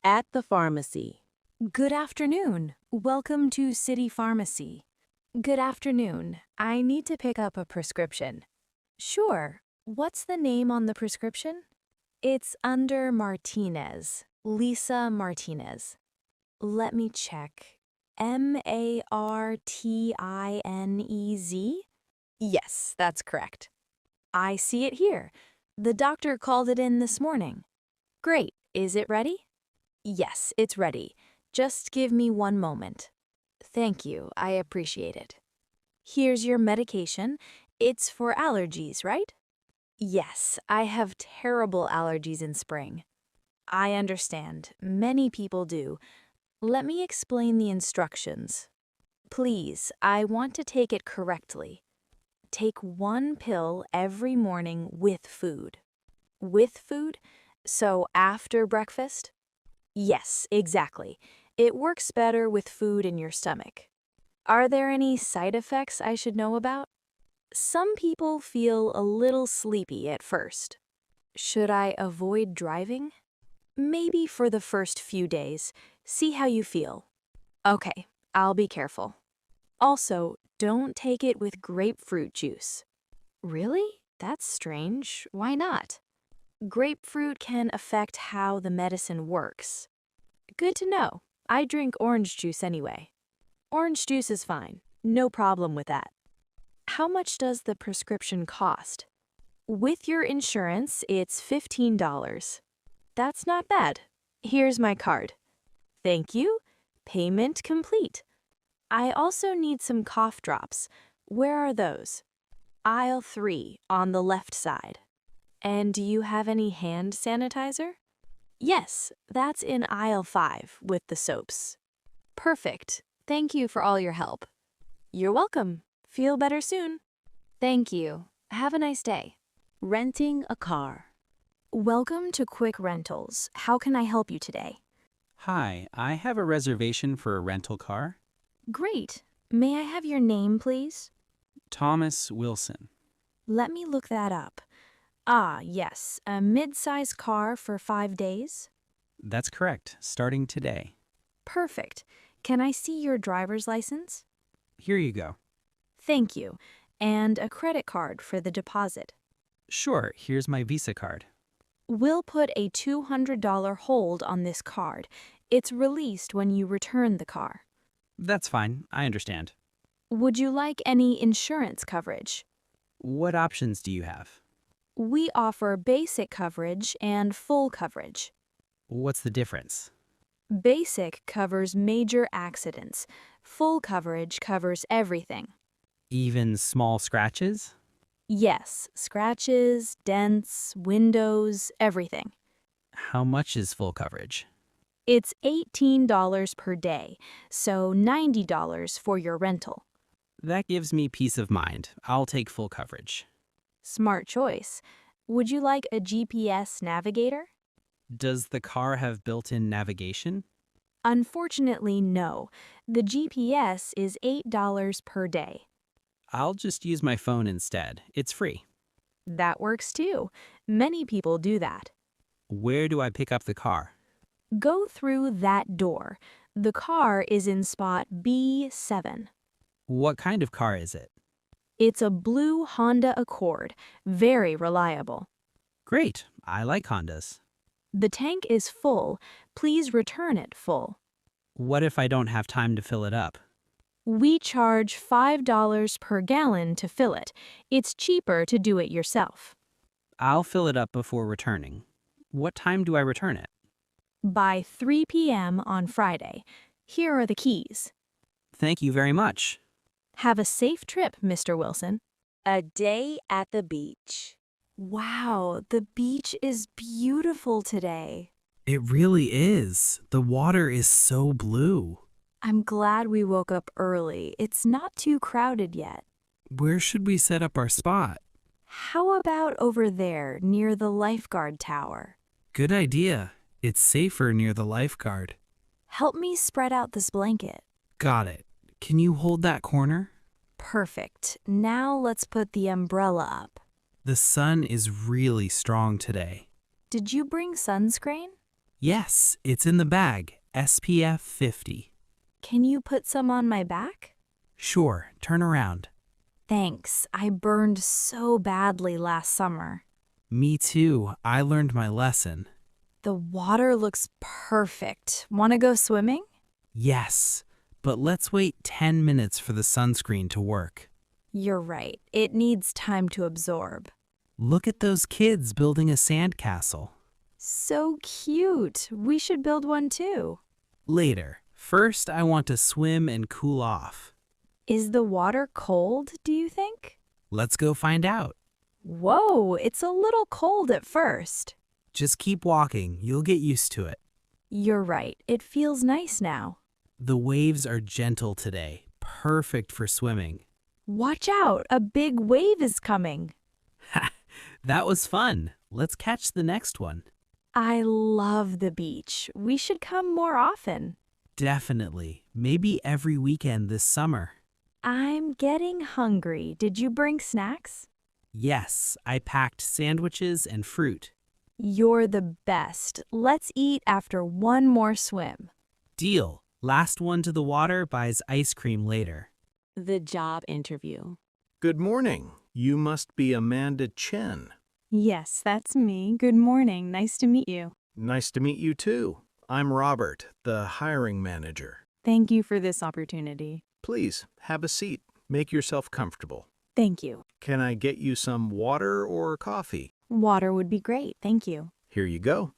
At the pharmacy. Good afternoon. Welcome to City Pharmacy. Good afternoon. I need to pick up a prescription. Sure. What's the name on the prescription? It's under Martinez. Lisa Martinez. Let me check. Martinez? Yes, that's correct. I see it here. The doctor called it in this morning. Great. Is it ready? Yes, it's ready. Just give me one moment. Thank you, I appreciate it. Here's your medication. It's for allergies, right? Yes, I have terrible allergies in spring. I understand. Many people do. Let me explain the instructions. Please, I want to take it correctly. Take one pill every morning with food. With food? So after breakfast? Yes, exactly. It works better with food in your stomach. Are there any side effects I should know about? Some people feel a little sleepy at first. Should I avoid driving? Maybe for the first few days. See how you feel. Okay, I'll be careful. Also, don't take it with grapefruit juice. Really? That's strange. Why not? Grapefruit can affect how the medicine works. Good to know. I drink orange juice anyway. Orange juice is fine. No problem with that. How much does the prescription cost? With your insurance, it's $15. That's not bad. Here's my card. Thank you. Payment complete. I also need some cough drops. Where are those? Aisle 3 on the left side. And do you have any hand sanitizer? Yes, that's in aisle 5 with the soaps. Perfect. Thank you for all your help. You're welcome. Feel better soon. Thank you. Have a nice day. Renting a car. Welcome to Quick Rentals. How can I help you today? Hi, I have a reservation for a rental car. Great. May I have your name, please? Thomas Wilson. Let me look that up. Ah, yes, a mid-size car for 5 days? That's correct, starting today. Perfect. Can I see your driver's license? Here you go. Thank you. And a credit card for the deposit. Sure, here's my Visa card. We'll put a $200 hold on this card. It's released when you return the car. That's fine, I understand. Would you like any insurance coverage? What options do you have? We offer basic coverage and full coverage. What's the difference? Basic covers major accidents. Full coverage covers everything. Even small scratches? Yes, scratches, dents, windows, everything. How much is full coverage? It's $18 per day, so $90 for your rental. That gives me peace of mind. I'll take full coverage. Smart choice. Would you like a GPS navigator? Does the car have built-in navigation? Unfortunately, no. The GPS is $8 per day. I'll just use my phone instead. It's free. That works too. Many people do that. Where do I pick up the car? Go through that door. The car is in spot B7. What kind of car is it? It's a blue Honda Accord, very reliable. Great, I like Hondas. The tank is full. Please return it full. What if I don't have time to fill it up? We charge $5 per gallon to fill it. It's cheaper to do it yourself. I'll fill it up before returning. What time do I return it? By 3 p.m. on Friday. Here are the keys. Thank you very much. Have a safe trip, Mr. Wilson. A day at the beach. Wow, the beach is beautiful today. It really is. The water is so blue. I'm glad we woke up early. It's not too crowded yet. Where should we set up our spot? How about over there, near the lifeguard tower? Good idea. It's safer near the lifeguard. Help me spread out this blanket. Got it. Can you hold that corner? Perfect. Now let's put the umbrella up. The sun is really strong today. Did you bring sunscreen? Yes, it's in the bag. SPF 50. Can you put some on my back? Sure, turn around. Thanks. I burned so badly last summer. Me too. I learned my lesson. The water looks perfect. Want to go swimming? Yes, but let's wait 10 minutes for the sunscreen to work. You're right. It needs time to absorb. Look at those kids building a sandcastle. So cute. We should build one too. Later. First, I want to swim and cool off. Is the water cold, do you think? Let's go find out. Whoa, it's a little cold at first. Just keep walking. You'll get used to it. You're right. It feels nice now. The waves are gentle today. Perfect for swimming. Watch out, a big wave is coming. That was fun. Let's catch the next one. I love the beach. We should come more often. Definitely. Maybe every weekend this summer. I'm getting hungry. Did you bring snacks? Yes, I packed sandwiches and fruit. You're the best. Let's eat after one more swim. Deal. Last one to the water buys ice cream later. The job interview. Good morning. You must be Amanda Chen. Yes, that's me. Good morning. Nice to meet you. Nice to meet you too. I'm Robert, the hiring manager. Thank you for this opportunity. Please, have a seat. Make yourself comfortable. Thank you. Can I get you some water or coffee? Water would be great. Thank you. Here you go.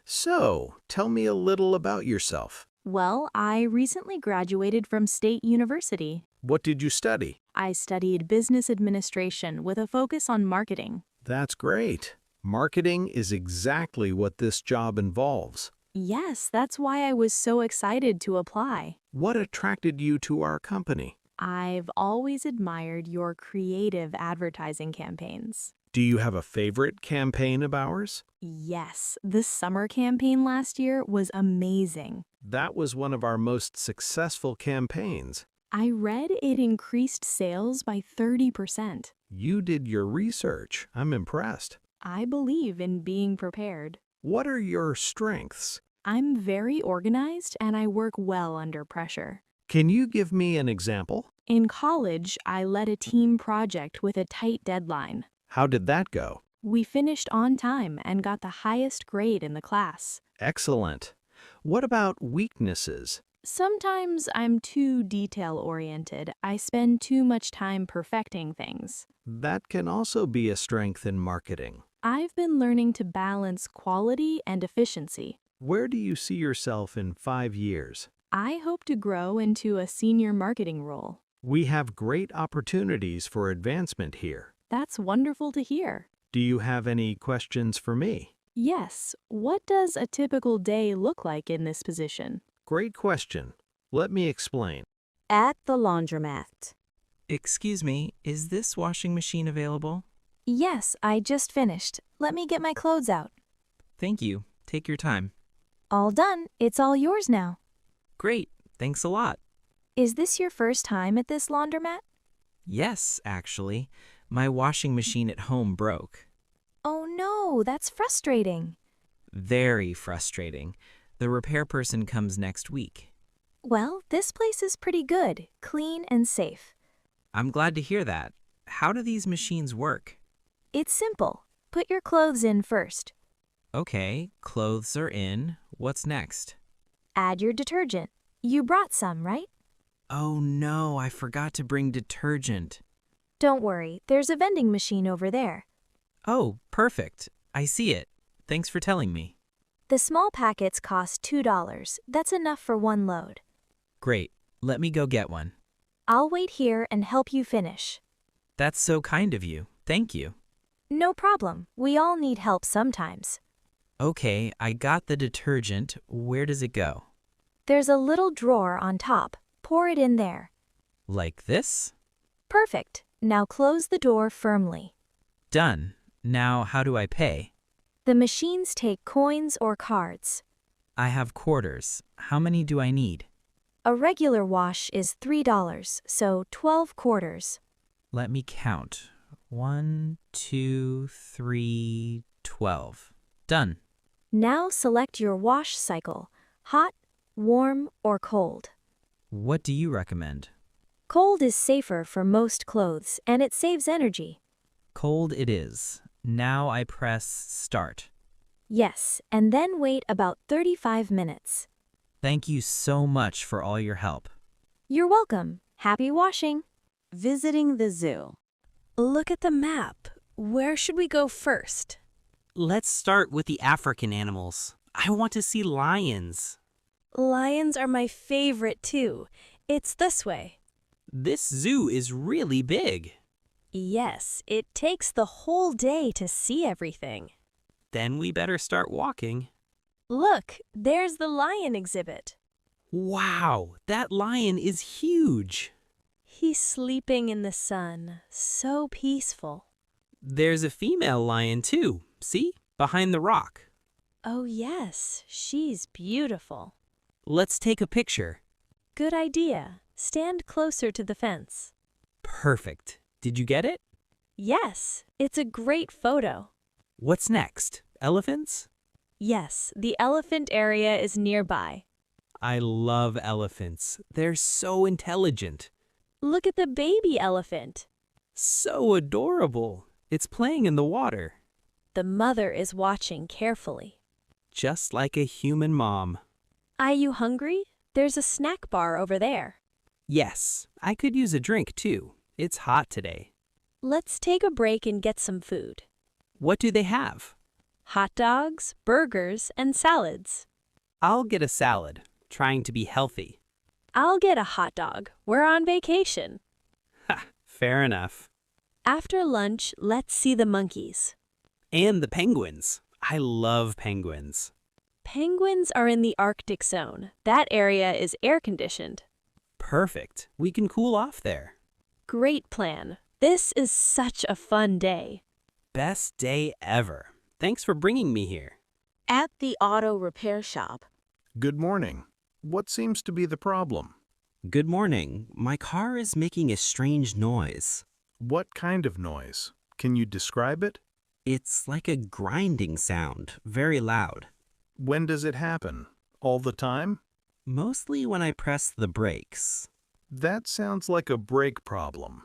So, tell me a little about yourself. Well, I recently graduated from State University. What did you study? I studied business administration with a focus on marketing. That's great. Marketing is exactly what this job involves. Yes, that's why I was so excited to apply. What attracted you to our company? I've always admired your creative advertising campaigns. Do you have a favorite campaign of ours? Yes, the summer campaign last year was amazing. That was one of our most successful campaigns. I read it increased sales by 30%. You did your research. I'm impressed. I believe in being prepared. What are your strengths? I'm very organized and I work well under pressure. Can you give me an example? In college, I led a team project with a tight deadline. How did that go? We finished on time and got the highest grade in the class. Excellent. What about weaknesses? Sometimes I'm too detail-oriented. I spend too much time perfecting things. That can also be a strength in marketing. I've been learning to balance quality and efficiency. Where do you see yourself in 5 years? I hope to grow into a senior marketing role. We have great opportunities for advancement here. That's wonderful to hear. Do you have any questions for me? Yes, what does a typical day look like in this position? Great question. Let me explain. At the laundromat. Excuse me, is this washing machine available? Yes, I just finished. Let me get my clothes out. Thank you. Take your time. All done. It's all yours now. Great. Thanks a lot. Is this your first time at this laundromat? Yes, actually. My washing machine at home broke. Oh no, that's frustrating. Very frustrating. The repair person comes next week. Well, this place is pretty good, clean and safe. I'm glad to hear that. How do these machines work? It's simple. Put your clothes in first. Okay, clothes are in. What's next? Add your detergent. You brought some, right? Oh no, I forgot to bring detergent. Don't worry, there's a vending machine over there. Oh, perfect. I see it. Thanks for telling me. The small packets cost $2. That's enough for one load. Great. Let me go get one. I'll wait here and help you finish. That's so kind of you. Thank you. No problem. We all need help sometimes. Okay, I got the detergent. Where does it go? There's a little drawer on top. Pour it in there. Like this? Perfect. Now close the door firmly. Done. Now, how do I pay? The machines take coins or cards. I have quarters. How many do I need? A regular wash is $3, so 12 quarters. Let me count. 1, 2, 3, 12. Done. Now select your wash cycle, hot, warm, or cold. What do you recommend? Cold is safer for most clothes, and it saves energy. Cold it is. Now I press start. Yes, and then wait about 35 minutes. Thank you so much for all your help. You're welcome. Happy washing. Visiting the zoo. Look at the map. Where should we go first? Let's start with the African animals. I want to see lions. Lions are my favorite too. It's this way. This zoo is really big. Yes, it takes the whole day to see everything. Then we better start walking. Look, there's the lion exhibit. Wow, that lion is huge. He's sleeping in the sun, so peaceful. There's a female lion too. See? Behind the rock. Oh yes, she's beautiful. Let's take a picture. Good idea. Stand closer to the fence. Perfect. Did you get it? Yes, it's a great photo. What's next? Elephants? Yes, the elephant area is nearby. I love elephants. They're so intelligent. Look at the baby elephant. So adorable. It's playing in the water. The mother is watching carefully. Just like a human mom. Are you hungry? There's a snack bar over there. Yes, I could use a drink too. It's hot today. Let's take a break and get some food. What do they have? Hot dogs, burgers, and salads. I'll get a salad, trying to be healthy. I'll get a hot dog. We're on vacation. Ha, fair enough. After lunch, let's see the monkeys. And the penguins. I love penguins. Penguins are in the Arctic zone. That area is air-conditioned. Perfect. We can cool off there. Great plan. This is such a fun day. Best day ever. Thanks for bringing me here. At the auto repair shop. Good morning. What seems to be the problem? Good morning. My car is making a strange noise. What kind of noise? Can you describe it? It's like a grinding sound, very loud. When does it happen? All the time? Mostly when I press the brakes. That sounds like a brake problem.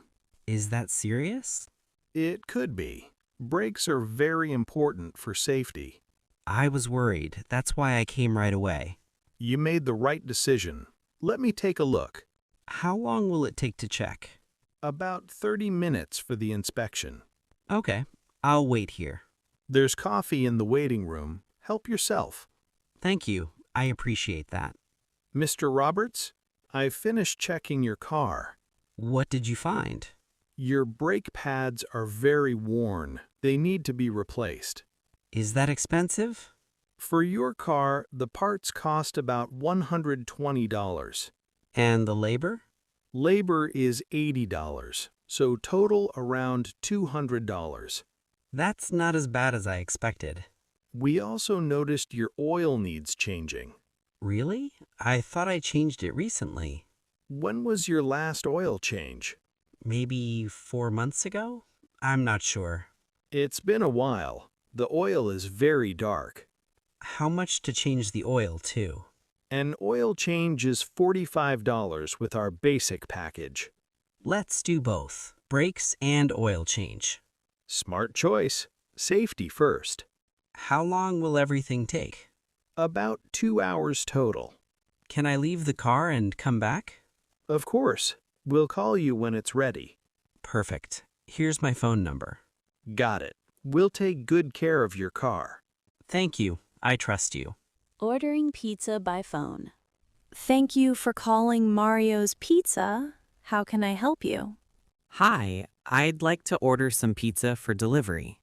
Is that serious? It could be. Brakes are very important for safety. I was worried. That's why I came right away. You made the right decision. Let me take a look. How long will it take to check? About 30 minutes for the inspection. Okay, I'll wait here. There's coffee in the waiting room. Help yourself. Thank you. I appreciate that. Mr. Roberts, I've finished checking your car. What did you find? Your brake pads are very worn. They need to be replaced. Is that expensive? For your car, the parts cost about $120. And the labor? Labor is $80, so total around $200. That's not as bad as I expected. We also noticed your oil needs changing. Really? I thought I changed it recently. When was your last oil change? Maybe 4 months ago? I'm not sure. It's been a while. The oil is very dark. How much to change the oil, too? An oil change is $45 with our basic package. Let's do both, brakes and oil change. Smart choice. Safety first. How long will everything take? About 2 hours total. Can I leave the car and come back? Of course. We'll call you when it's ready. Perfect. Here's my phone number. Got it. We'll take good care of your car. Thank you. I trust you. Ordering pizza by phone. Thank you for calling Mario's Pizza. How can I help you? Hi, I'd like to order some pizza for delivery.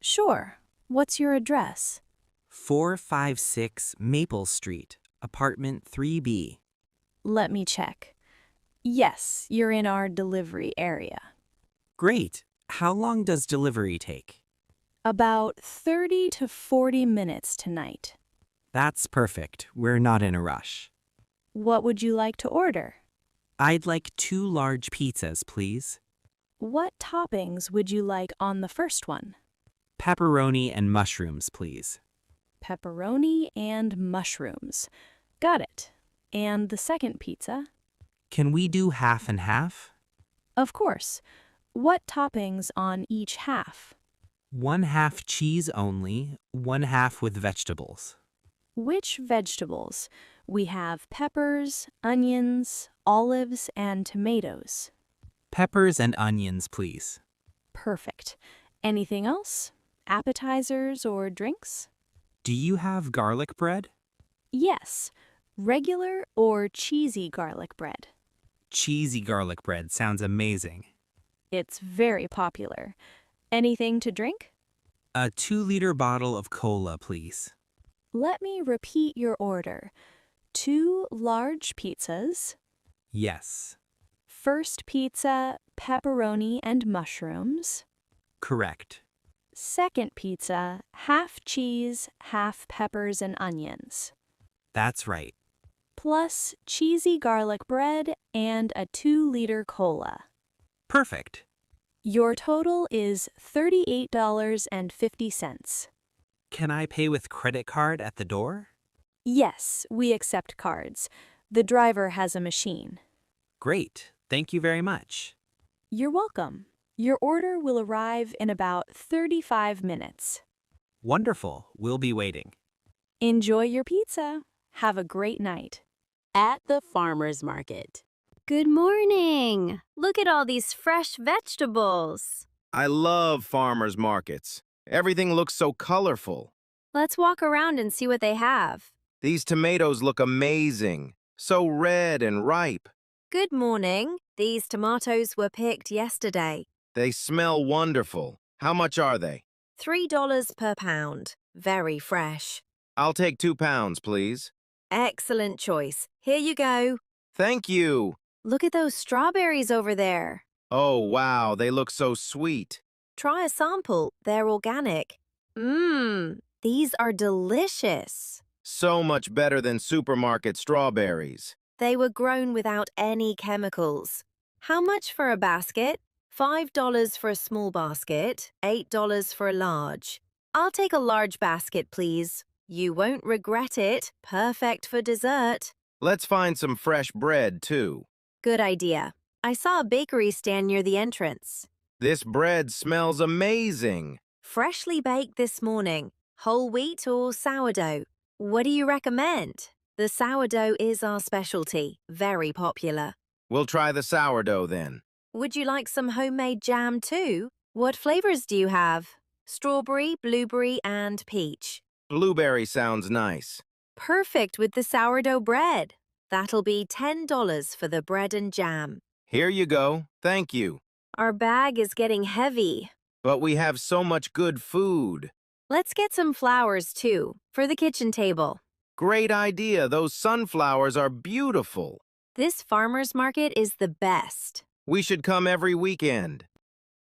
Sure. What's your address? 456 Maple Street, apartment 3B. Let me check. Yes, you're in our delivery area. Great. How long does delivery take? About 30 to 40 minutes tonight. That's perfect. We're not in a rush. What would you like to order? I'd like 2 large pizzas, please. What toppings would you like on the first one? Pepperoni and mushrooms, please. pepperoni and mushrooms. Got it. And the second pizza? Can we do half and half? Of course. What toppings on each half? 1/2 cheese only, 1/2 with vegetables. Which vegetables? We have peppers, onions, olives, and tomatoes. Peppers and onions, please. Perfect. Anything else? Appetizers or drinks? Do you have garlic bread? Yes. Regular or cheesy garlic bread? Cheesy garlic bread sounds amazing. It's very popular. Anything to drink? A 2-liter bottle of cola, please. Let me repeat your order. 2 large pizzas. Yes. First pizza, pepperoni and mushrooms. Correct. Second pizza, half cheese, half peppers and onions. That's right. Plus cheesy garlic bread and a 2-liter cola. Perfect. Your total is $38.50. Can I pay with credit card at the door? Yes, we accept cards. The driver has a machine. Great. Thank you very much. You're welcome. Your order will arrive in about 35 minutes. Wonderful. We'll be waiting. Enjoy your pizza. Have a great night. At the farmer's market. Good morning. Look at all these fresh vegetables. I love farmers markets. Everything looks so colorful. Let's walk around and see what they have. These tomatoes look amazing. So red and ripe. Good morning. These tomatoes were picked yesterday. They smell wonderful. How much are they? $3 per pound. Very fresh. I'll take 2 pounds, please. Excellent choice. Here you go. Thank you. Look at those strawberries over there. Oh, wow, they look so sweet. Try a sample. They're organic. These are delicious. So much better than supermarket strawberries. They were grown without any chemicals. How much for a basket? $5 for a small basket, $8 for a large. I'll take a large basket, please. You won't regret it. Perfect for dessert. Let's find some fresh bread, too. Good idea. I saw a bakery stand near the entrance. This bread smells amazing. Freshly baked this morning. Whole wheat or sourdough? What do you recommend? The sourdough is our specialty. Very popular. We'll try the sourdough then. Would you like some homemade jam too? What flavors do you have? Strawberry, blueberry, and peach. Blueberry sounds nice. Perfect with the sourdough bread. That'll be $10 for the bread and jam. Here you go. Thank you. Our bag is getting heavy. But we have so much good food. Let's get some flowers too, for the kitchen table. Great idea. Those sunflowers are beautiful. This farmer's market is the best. We should come every weekend.